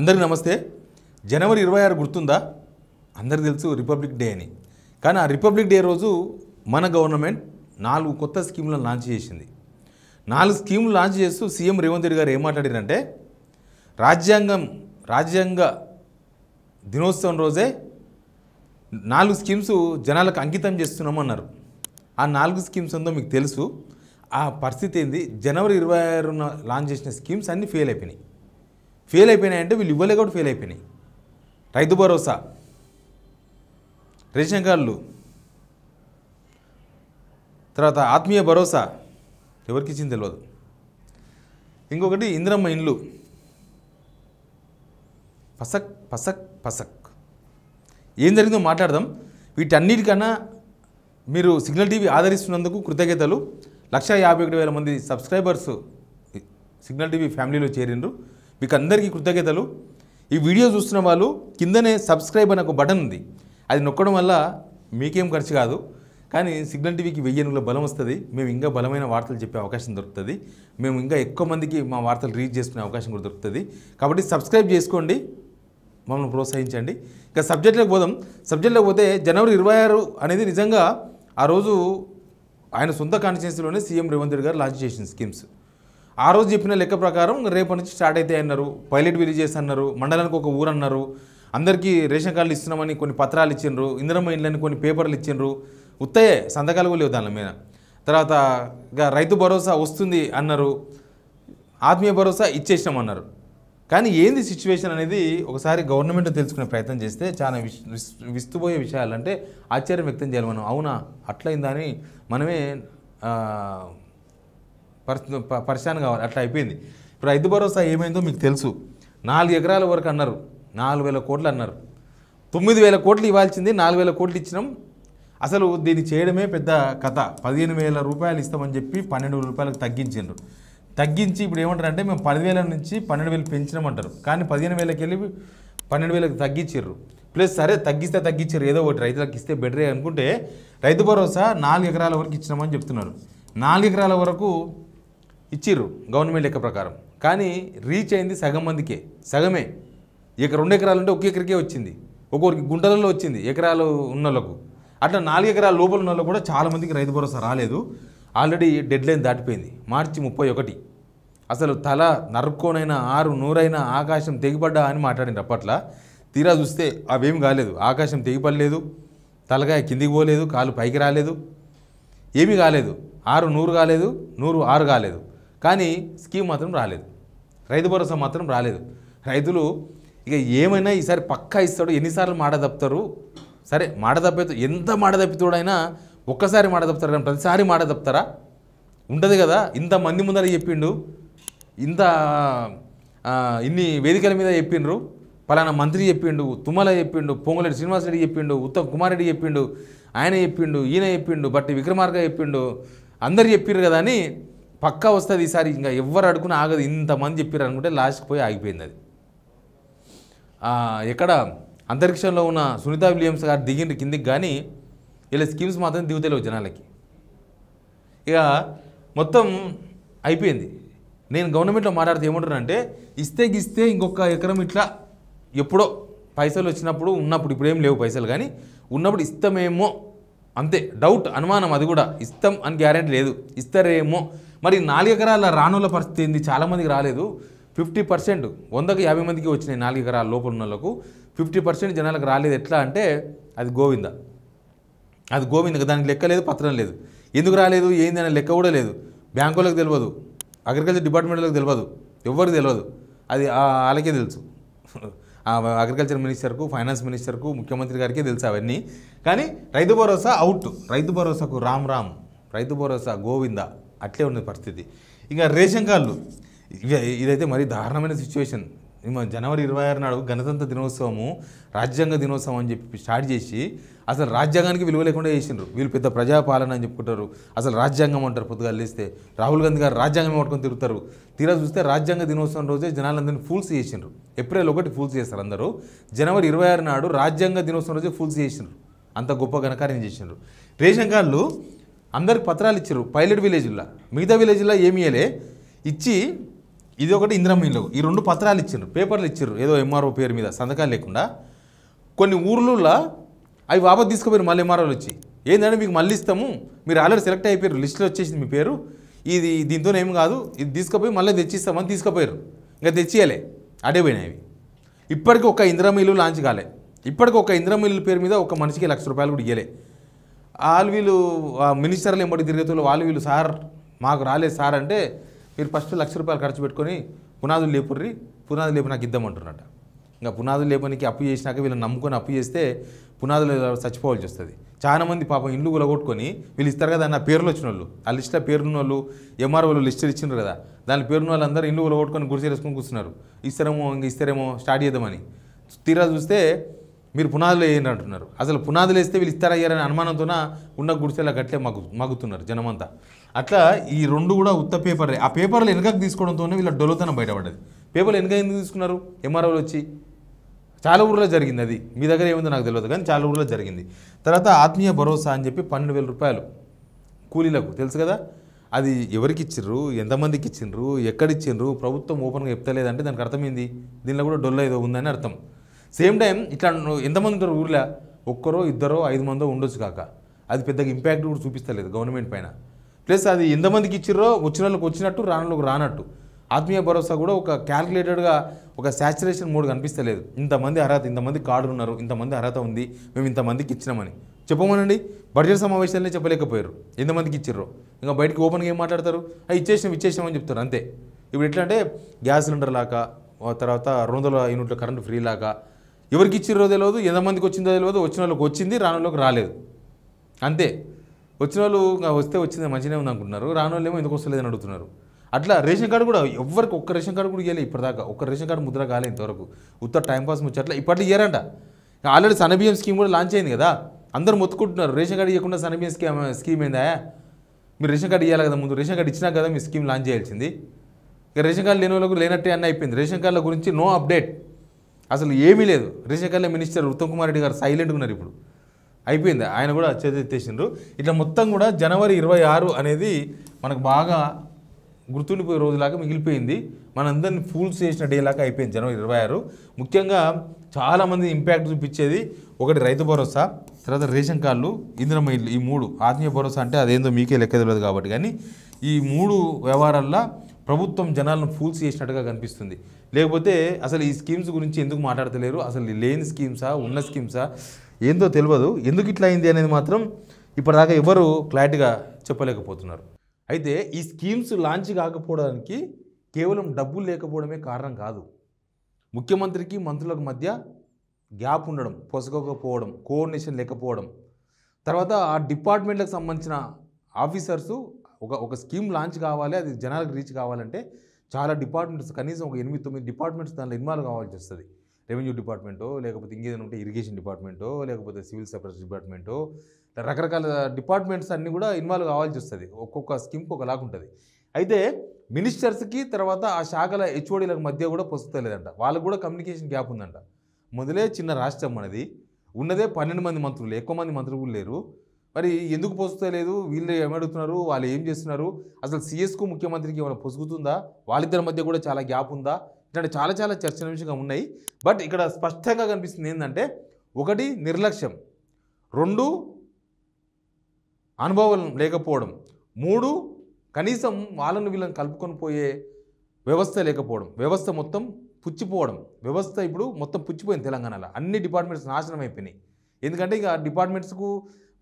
అందరికీ నమస్తే. జనవరి 26 గుర్తుందా? అందరికీ తెలుసు రిపబ్లిక్ డే అని. కానీ ఆ రిపబ్లిక్ డే రోజు మన గవర్నమెంట్ 4 కొత్త స్కీములను లాంచ్ చేసింది. 4 స్కీములు లాంచ్ చేస్తూ సీఎం రేవంత్ రెడ్డి గారు ఏం మాట్లాడారంటే, రాజ్యాంగ దినోత్సవం రోజే 4 స్కీమ్స్ జనాలకు అంకితం చేస్తున్నామన్నారు. ఆ 4 స్కీమ్స్ ఉందో మీకు తెలుసు. ఆ పరిస్థితి ఏంది? జనవరి 26న లాంచ్ చేసిన స్కీమ్స్ అన్నీ ఫెయిల్ అయిపోయినాయంటే వీళ్ళు ఇవ్వలే కూడా ఫెయిల్ అయిపోయినాయి. రైతు భరోసా, రేషన్ కార్డులు, తర్వాత ఆత్మీయ భరోసా ఎవరికి ఇచ్చింది తెలియదు. ఇంకొకటి ఇందిరమ్మ ఇండ్లు. పసక్ ఏం జరిగిందో మాట్లాడదాం. వీటన్నిటికన్నా మీరు సిగ్నల్ టీవీ ఆదరిస్తున్నందుకు కృతజ్ఞతలు. 151,000 మంది సబ్స్క్రైబర్స్ సిగ్నల్ టీవీ ఫ్యామిలీలో చేరిండ్రు. మీకు అందరికీ కృతజ్ఞతలు. ఈ వీడియో చూస్తున్న వాళ్ళు కిందనే సబ్స్క్రైబ్ అనే ఒక బటన్ ఉంది. అది నొక్కడం వల్ల మీకేం ఖర్చు కాదు, కానీ సిగ్నల్ టీవీకి 1000 బలం వస్తుంది. మేము ఇంకా బలమైన వార్తలు చెప్పే అవకాశం దొరుకుతుంది. మేము ఇంకా ఎక్కువ మందికి మా వార్తలు రీచ్ చేసుకునే అవకాశం కూడా దొరుకుతుంది. కాబట్టి సబ్స్క్రైబ్ చేసుకోండి, మమ్మల్ని ప్రోత్సహించండి. ఇక సబ్జెక్ట్లోకి పోతే జనవరి 26 అనేది నిజంగా ఆ రోజు ఆయన సొంత కాన్స్టిట్యున్సీలోనే సీఎం రేవంత్ రెడ్డి గారు లాంచ్ చేసిన స్కీమ్స్. ఆ రోజు చెప్పిన లెక్క ప్రకారం రేపటి నుంచి స్టార్ట్ అవుతాయి అన్నారు. పైలట్ విలేజెస్ అన్నారు, మండలానికి ఒక ఊరు అన్నారు, అందరికీ రేషన్ కార్డులు ఇస్తున్నామని కొన్ని పత్రాలు ఇచ్చిండ్రు, ఇందిరమ్మ ఇండ్లని కొన్ని పేపర్లు ఇచ్చిండ్రు. ఉత్తయే సంతకాలు కూడా లేవు దాని మీద. తర్వాత ఇక రైతు భరోసా వస్తుంది అన్నారు, ఆత్మీయ భరోసా ఇచ్చేసినామన్నారు. కానీ ఏంది సిచ్యువేషన్ అనేది ఒకసారి గవర్నమెంట్ తెలుసుకునే ప్రయత్నం చేస్తే చాలా విస్తుపోయే విషయాలు, అంటే ఆశ్చర్యం వ్యక్తం చేయాలి మనం. అవునా అట్లయిందా అని మనమే పరిశాన్ కావాలి, అట్లా అయిపోయింది. ఇప్పుడు రైతు భరోసా ఏమైందో మీకు తెలుసు. 4 ఎకరాల వరకు అన్నారు, 4,000 కోట్లు అన్నారు. 9,000 కోట్లు ఇవ్వాల్సింది 4,000 కోట్లు ఇచ్చినాం. అసలు దీన్ని చేయడమే పెద్ద కథ. 15,000 రూపాయలు ఇస్తామని చెప్పి 12,000 రూపాయలకు తగ్గించారు. తగ్గించి ఇప్పుడు ఏమంటారు అంటే మేము 10,000 నుంచి 12,000 పెంచినామంటారు. కానీ 15,000కి వెళ్ళి 12,000కి తగ్గించారు. ప్లస్ సరే తగ్గించారు, ఏదో ఒకటి రైతులకు ఇస్తే బెటరే అనుకుంటే రైతు భరోసా 4 ఎకరాల వరకు ఇచ్చినామని చెప్తున్నారు. 4 ఎకరాల వరకు ఇచ్చిర్రు గవర్నమెంట్ లెక్క ప్రకారం. కానీ రీచ్ అయింది సగం మందికే, సగమే. 2 ఎకరాలు ఉంటే 1 ఎకరకే వచ్చింది, ఒక్కొక్కరికి గుంటలలో వచ్చింది ఎకరాలు ఉన్న వాళ్ళకు. అట్లా 4 ఎకరాల లోపల ఉన్న వాళ్ళు కూడా చాలామందికి రైతు భరోసా రాలేదు. ఆల్రెడీ డెడ్ లైన్ దాటిపోయింది, మార్చి 31. అసలు తల నరుక్కోనైనా 6 ఆకాశం తెగిపడ్డా అని మాట్లాడింది అప్పట్లో. తీరా చూస్తే అవేం కాలేదు. ఆకాశం తెగిపడలేదు, తలకాయ కిందికి పోలేదు, కాలు పైకి రాలేదు, ఏమీ కాలేదు. 100 కాలేదు, 106 కాలేదు. కానీ స్కీమ్ మాత్రం రాలేదు, రైతు భరోసా మాత్రం రాలేదు. రైతులు ఇక ఏమైనా ఈసారి పక్కా ఇస్తాడు, ఎన్నిసార్లు మాట తప్పుతారు. సరే మాట తప్పేతో ఎంత మాట తప్పితోడైనా ఒక్కసారి మాట తప్పుతారు, కానీ ప్రతిసారి మాట తప్పుతారా? ఉంటుంది కదా. ఇంతమంది ముందర చెప్పిండు, ఇన్ని వేదికల మీద చెప్పిండ్రు, పలానా మంత్రి చెప్పిండు, తుమ్మల చెప్పిండు, పొంగులేటి శ్రీనివాసరెడ్డి చెప్పిండు, ఉత్తమ్ కుమార్ రెడ్డి చెప్పిండు, ఆయన చెప్పిండు, ఈయన చెప్పిండు, బట్టి విక్రమార్క చెప్పిండు, అందరు చెప్పారు కదా అని పక్కా వస్తుంది ఈసారి. ఇంకా ఎవరు అడుగున ఆగదు. ఇంతమంది చెప్పారు అనుకుంటే లాస్ట్కి పోయి ఆగిపోయింది. అది ఎక్కడ అంతరిక్షంలో ఉన్న సునీతా విలియమ్స్ గారు దిగిండ్రు కిందికి, కానీ ఇలా స్కీమ్స్ మాత్రం దిగుతలేవు జనాలకి. ఇక మొత్తం అయిపోయింది. నేను గవర్నమెంట్లో మాట్లాడితే ఏమంటున్నానంటే, ఇస్తే ఇంకొక ఎకరం ఇట్లా ఎప్పుడో పైసలు వచ్చినప్పుడు ఉన్నప్పుడు, ఇప్పుడు ఏం లేవు పైసలు, కానీ ఉన్నప్పుడు ఇస్తామేమో అంతే. డౌట్, అనుమానం, అది కూడా ఇస్తాం అని గ్యారెంటీ లేదు, ఇస్తారేమో. మరి 4 ఎకరాల రానుల పరిస్థితి ఏంది? చాలామందికి రాలేదు. 50%, 100కి 50 మందికి వచ్చినాయి 4 ఎకరాల లోపల ఉన్న వాళ్ళకు. 50% జనాలకు రాలేదు. ఎట్లా అంటే అది గోవింద, దానికి లెక్క లేదు, పత్రం లేదు. ఎందుకు రాలేదు ఏంది అనే లెక్క కూడా లేదు. బ్యాంకులకు తెలియదు, అగ్రికల్చర్ డిపార్ట్మెంట్లకు తెలియదు, ఎవరికి తెలియదు. అది వాళ్ళకే తెలుసు. అగ్రికల్చర్ మినిస్టర్కు, ఫైనాన్స్ మినిస్టర్కు, ముఖ్యమంత్రి గారికే తెలుసు అవన్నీ. కానీ రైతు భరోసా అవుట్, రైతు భరోసాకు రామ్, రైతు భరోసా గోవింద, అట్లే ఉన్న పరిస్థితి. ఇక రేషన్ కార్డులు, ఇదైతే మరీ దారుణమైన సిచ్యువేషన్. జనవరి 26 నాడు గణతంత్ర దినోత్సవము, రాజ్యాంగ దినోత్సవం అని చెప్పి స్టార్ట్ చేసి అసలు రాజ్యాంగానికి విలువ లేకుండా చేసిండ్రు. వీళ్ళు పెద్ద ప్రజాపాలన అని చెప్పుకుంటారు, అసలు రాజ్యాంగం అంటారు. పొద్దుగా లేస్తే రాహుల్ గాంధీ గారు రాజ్యాంగం పట్టుకొని తిరుగుతారు. తీరా చూస్తే రాజ్యాంగ దినోత్సవం రోజే జనాలందరినీ ఫూల్స్ చేసిండ్రు. ఏప్రిల్ 1 ఫూల్స్ చేస్తారు అందరూ. జనవరి 26 నాడు రాజ్యాంగ దినోత్సవం రోజే ఫూల్స్ చేసిండ్రు. అంత గొప్ప ఘనకార్యం చేసిండ్రు. రేషన్ కార్డులు అందరికి పత్రాలు ఇచ్చారు పైలట్ విలేజ్లో, మిగతా విలేజ్లో ఏమి ఇవ్వలే. ఇచ్చి ఇది ఒకటి ఇందిరమ్మ ఇల్లు. ఈ 2 పత్రాలు ఇచ్చిండ్రు, పేపర్లు ఇచ్చారు, ఏదో ఎంఆర్ఓ పేరు మీద సంతకాలు లేకుండా. కొన్ని ఊర్లలో అవి వాపస్ తీసుకుపోయారు మళ్ళీ ఎంఆర్ఓలు వచ్చి. ఏంటంటే మీకు మళ్ళీ ఇస్తాము, మీరు ఆల్రెడీ సెలెక్ట్ అయిపోయారు, లిస్టులో వచ్చేసింది మీ పేరు, ఇది దీంతో ఏం కాదు, ఇది తీసుకుపోయి మళ్ళీ తెచ్చిస్తామని తీసుకుపోయారు. ఇంకా తెచ్చియాలే, అడే పోయినాయి. ఇప్పటికీ ఒక ఇందిరమ్మ ఇల్లు లాంచ్ కాలే. ఇప్పటికీ ఒక ఇందిరమ్మ ఇల్లు పేరు మీద ఒక మనిషికి ₹1,00,000 కూడా ఇవ్వలే. వీళ్ళు మినిస్టర్లు ఎంబడి తిరిగేతులు వీళ్ళు సార్ మాకు రాలేదు సార్ అంటే, మీరు ఫస్ట్ ₹1,00,000 ఖర్చు పెట్టుకొని పునాదులు లేపుర్రి, పునాదులు లేపు నాకు ఇద్దామంటున్నట్ట. ఇంకా పునాదులు లేపనికి అప్పు చేసినాక వీళ్ళని నమ్ముకొని అప్పు చేస్తే పునాదులు చచ్చిపోవాల్సి వస్తుంది. చాలామంది పాపం ఇల్లు గులగొట్టుకొని వీళ్ళు ఇస్తారు కదా, నా పేర్లు వచ్చిన వాళ్ళు, ఆ లిస్టులో పేరున్న వాళ్ళు ఎంఆర్ఓలు లిస్టులు ఇచ్చినారు కదా, దాని పేరున్న వాళ్ళందరూ ఇల్లు గులగొట్టుకొని గుడిసెలు వేసుకొని కూర్చున్నారు. ఇస్తారేమో స్టార్ట్ చేద్దామని. తీరా చూస్తే మీరు పునాదులు వేయండి అంటున్నారు. అసలు పునాదులు వేస్తే వీళ్ళు ఇస్తారయ్యారనే అనుమానంతోన ఉన్న గుడిసెలా గట్లే మగ్గుతున్నారు జనమంతా. అట్లా ఈ 2 కూడా ఉత్త పేపర్లే. ఆ పేపర్లు వెనకకు తీసుకోవడంతోనే వీళ్ళ డొలతనం బయటపడ్డది. పేపర్లు వెనక ఎందుకు తీసుకున్నారు ఎంఆర్ఓలు వచ్చి? చాలా ఊర్లో జరిగింది. అది మీ దగ్గర ఏముందో నాకు తెలియదు, కానీ చాలా ఊర్లో జరిగింది. తర్వాత ఆత్మీయ భరోసా అని చెప్పి ₹12,000 కూలీలకు, తెలుసు కదా. అది ఎవరికి ఇచ్చిండ్రు, ఎంతమందికి ఇచ్చిండ్రు, ఎక్కడిచ్చిండ్రు, ప్రభుత్వం ఓపెన్గా చెప్తలేదంటే దానికి అర్థమైంది దీనిలో కూడా డొల్ల ఏదో ఉందని అర్థం. సేమ్ టైం ఇట్లా ఎంతమంది ఉంటారు ఊర్లో, ఒక్కరో ఇద్దరో 5 మందో ఉండొచ్చు కాక, అది పెద్దగా ఇంపాక్ట్ కూడా చూపిస్తలేదు గవర్నమెంట్ పైన. ప్లస్ అది ఎంతమందికి ఇచ్చిర్రో వచ్చిన వాళ్ళకి వచ్చినట్టు, రాని వాళ్ళకి రానట్టు. ఆత్మీయ భరోసా కూడా ఒక క్యాల్కులేటెడ్గా ఒక శాచురేషన్ మోడ్ కనిపిస్తలేదు. ఇంతమంది అర్హత, ఇంతమంది కార్డులు ఉన్నారు, ఇంతమంది అర్హత ఉంది, మేము ఇంతమందికి ఇచ్చినామని చెప్పమనండి. బడ్జెట్ సమావేశాలనే చెప్పలేకపోయారు ఎంతమందికి ఇచ్చిర్రో. ఇంకా బయటకు ఓపెన్గా ఏం మాట్లాడతారు, ఇచ్చేసినామని చెప్తారు అంతే. ఇప్పుడు ఎట్లా అంటే గ్యాస్ సిలిండర్ లాగా, తర్వాత 200 యూనిట్ల కరెంటు ఫ్రీ లాగా, ఎవరికి ఇచ్చిర్రో తెలియదు, ఎంతమందికి వచ్చిందో తెలియదు, వచ్చిన వాళ్ళకి వచ్చింది, రాని వాళ్ళకి రాలేదు అంతే. వచ్చిన వాళ్ళు వస్తే వచ్చింది మంచిగానే ఉంది అనుకుంటున్నారు, రాని వాళ్ళు ఏమో ఎందుకు వస్తలేదని అడుగుతున్నారు. అట్లా రేషన్ కార్డు కూడా ఎవరికి ఒక్క రేషన్ కార్డు కూడా ఇవ్వలేదు ఇప్పటిదాకా. ఒక్క రేషన్ కార్డు ముద్ర కాలే ఇంతవరకు. ఉత్తర టైంపాస్ ముచ్చట్లా ఇప్పట్లో ఇయ్యారంట. ఆల్రెడీ సన్నబియ్యం స్కీమ్ కూడా లాంచ్ అయింది కదా, అందరూ మొత్తుకుంటున్నారు. రేషన్ కార్డు ఇవ్వకుండా సన్నబియ్యం స్కీమ్ ఏందా? మీరు రేషన్ కార్డు ఇవ్వాలి కదా, ముందు రేషన్ కార్డు ఇచ్చినా కదా మీ స్కీమ్ లాంచ్ చేయాల్సింది. ఇక రేషన్ కార్డు లేని వాళ్ళకు లేనట్టే అన్నీ అయిపోయింది. రేషన్ కార్డుల గురించి నో అప్డేట్, అసలు ఏమీ లేదు. రేషన్ కార్డుల మినిస్టర్ ఉత్తమ్ కుమార్ రెడ్డి గారు సైలెంట్గా ఉన్నారు. ఇప్పుడు అయిపోయింది, ఆయన కూడా చేతెత్తేసిండ్రు. ఇట్లా మొత్తం కూడా జనవరి 26 అనేది మనకు బాగా గుర్తుండిపోయే రోజులాగా మిగిలిపోయింది. మనందరినీ ఫూల్స్ చేసిన డే లాగా అయిపోయింది జనవరి 26. ముఖ్యంగా చాలామంది ఇంపాక్ట్ చూపించేది ఒకటి రైతు భరోసా, తర్వాత రేషన్ కార్డులు, ఇందిరమ్మ ఇల్లు. ఈ 3 ఆత్మీయ భరోసా అంటే అదేందో మీకే లెక్క తెలియదు కాబట్టి, కానీ ఈ 3 వ్యవహారాల్లో ప్రభుత్వం జనాలను ఫూల్స్ చేసినట్టుగా కనిపిస్తుంది. లేకపోతే అసలు ఈ స్కీమ్స్ గురించి ఎందుకు మాట్లాడతలేరు, అసలు లేని స్కీమ్సా ఉన్న స్కీమ్సా ఏందో తెలియదు. ఎందుకు ఇట్లా అయింది అనేది మాత్రం ఇప్పటిదాకా ఎవరు క్లారిటీగా చెప్పలేకపోతున్నారు. అయితే ఈ స్కీమ్స్ లాంచ్ కాకపోవడానికి కేవలం డబ్బులు లేకపోవడమే కారణం కాదు. ముఖ్యమంత్రికి మంత్రులకు మధ్య గ్యాప్ ఉండడం, పొసగకపోవడం, కోఆర్డినేషన్ లేకపోవడం, తర్వాత ఆ డిపార్ట్మెంట్లకు సంబంధించిన ఆఫీసర్సు ఒక స్కీమ్ లాంచ్ కావాలి, అది జనాలకు రీచ్ కావాలంటే చాలా డిపార్ట్మెంట్స్, కనీసం ఒక 8-9 డిపార్ట్మెంట్స్ దానిలో ఇన్వాల్వ్ కావాల్సి వస్తుంది. రెవెన్యూ డిపార్ట్మెంటో, లేకపోతే ఇంకేదైనా ఉంటే ఇరిగేషన్ డిపార్ట్మెంటో, లేకపోతే సివిల్ సప్లైస్ డిపార్ట్మెంటో, రకరకాల డిపార్ట్మెంట్స్ అన్నీ కూడా ఇన్వాల్వ్ కావాల్సి వస్తుంది. ఒక్కొక్క స్కీమ్కి ఒకలాగా ఉంటుంది. అయితే మినిస్టర్స్కి తర్వాత ఆ శాఖల హెచ్ఓడీలకు మధ్య కూడా పొసగలేదంట. వాళ్ళకు కూడా కమ్యూనికేషన్ గ్యాప్ ఉందంట. మొదలే చిన్న రాష్ట్రం మనది, ఉన్నదే 12 మంది మంత్రులు, ఎక్కువ మంది మంత్రులు లేరు. మరి ఎందుకు పొసుగుతలేదు, వీళ్ళు ఏమడుగుతున్నారు, వాళ్ళు ఏం చేస్తున్నారు, అసలు సీఎస్కు ముఖ్యమంత్రికి ఏమైనా పొసుగుతుందా, వాళ్ళిద్దరి మధ్య కూడా చాలా గ్యాప్ ఉందా, ఇట్లాంటి చాలా చాలా చర్చనీయాంశంగా ఉన్నాయి. బట్ ఇక్కడ స్పష్టంగా కనిపిస్తుంది ఏంటంటే, 1 నిర్లక్ష్యం, 2 అనుభవం లేకపోవడం, 3 కనీసం వాళ్ళను వీళ్ళని కలుపుకొని పోయే వ్యవస్థ లేకపోవడం, వ్యవస్థ మొత్తం పుచ్చిపోవడం. వ్యవస్థ ఇప్పుడు మొత్తం పుచ్చిపోయింది తెలంగాణలో. అన్ని డిపార్ట్మెంట్స్ నాశనం అయిపోయినాయి. ఎందుకంటే ఇక డిపార్ట్మెంట్స్కు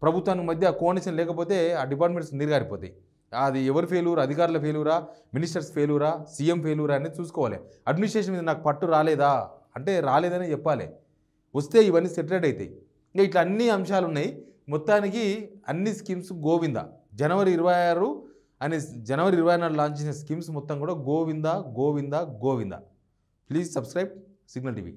ప్రభుత్వానికి మధ్య కోఆర్డినేషన్ లేకపోతే ఆ డిపార్ట్మెంట్స్ నీరుగారిపోతాయి. అది ఎవరు ఫెయిల్యూరా, అధికారుల ఫెయిల్యూరా, మినిస్టర్స్ ఫెయిల్యూరా, సీఎం ఫెయిల్యూరా అనేది చూసుకోవాలి. అడ్మినిస్ట్రేషన్ మీద నాకు పట్టు రాలేదా అంటే రాలేదని చెప్పాలి. వస్తే ఇవన్నీ సెటిల్డ్ అవుతాయి. ఇంకా ఇట్లా అన్ని అంశాలు ఉన్నాయి. మొత్తానికి అన్ని స్కీమ్స్ గోవింద. జనవరి 24 లాంచ్ చేసిన స్కీమ్స్ మొత్తం కూడా Govinda Govinda Govinda. Please subscribe signal TV.